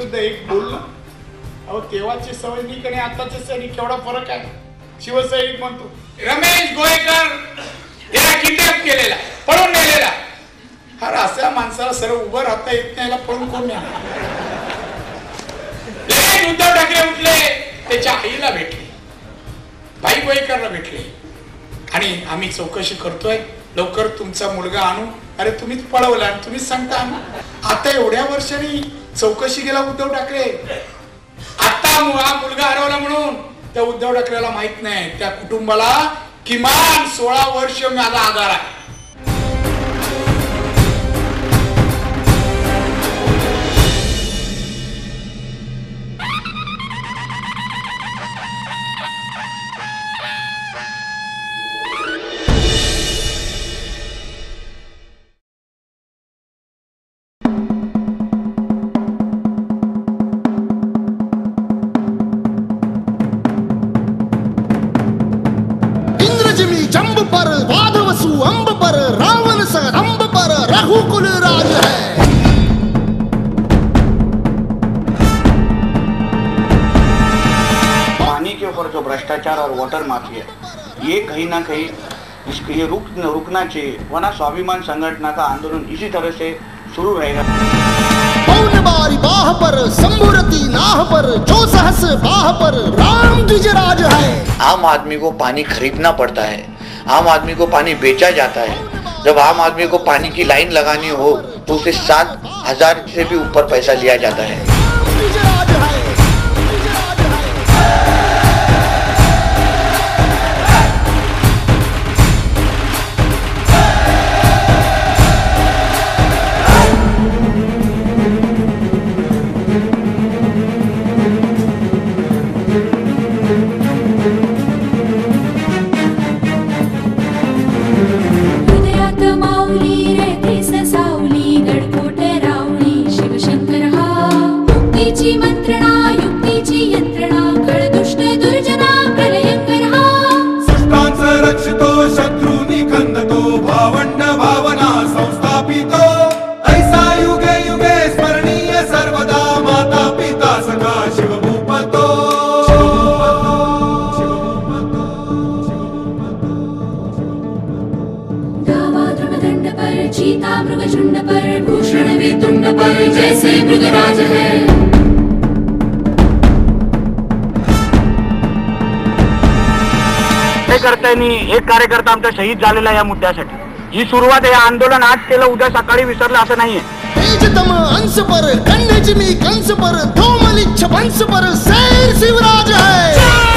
शुद्ध एक बोलणं. अहो तेव्हाची सैनिक आणि आताचे सैनिक केवढा फरक आहे. शिवसैनिक म्हणतो रमेश गोयकर याला किडनॅप केलेला, पळून नेलेला. अरे अशा माणसाला सर्व उभं राहता येत नाही, पळून कोण नाही. उद्धव ठाकरे उठले, त्याच्या आईला भेटले, भाई गोयकरला भेटले आणि आम्ही चौकशी करतोय, लवकर तुमचा मुलगा आणू. अरे तुम्हीच पळवला आणि तुम्हीच सांगता आणू. आता एवढ्या वर्षांनी चौकशी केला उद्धव ठाकरे. आता हा मुलगा हरवला म्हणून त्या उद्धव ठाकरेला माहित नाही, त्या कुटुंबाला किमान 16 वर्ष माझा आधार आहे. जंब पर वाधवसु अंब पर रावण स रंब पर रघुकुल राज है. पानी के ऊपर जो भ्रष्टाचार और वाटर माफिया, ये कहीं ना कहीं ये रुकना चाहिए, वरना स्वाभिमान संगठन का आंदोलन इसी तरह से शुरू रहेगा. पौन बारी बाह पर संभुरती नाह पर जो सहस बाह पर राम द्विजराज है. आम आदमी को पानी खरीदना पड़ता है, आम आदमी को पानी बेचा जाता है. जब आम आदमी को पानी की लाइन लगानी हो तो उसे 7,000 से भी ऊपर पैसा लिया जाता है. जैसे मृगराज है. ते करताना एक कार्यकर्ता आमचा शहीद झालेला या मुद्द्यासाठी. ही सुरुवात आहे, आंदोलन आज केलं उद्या सकाळी विसरलं असं नाहीये. तेजतम अंश पर कन्हजिमी कंस पर धोमलिच्छ वंश पर शेर शिवराज है.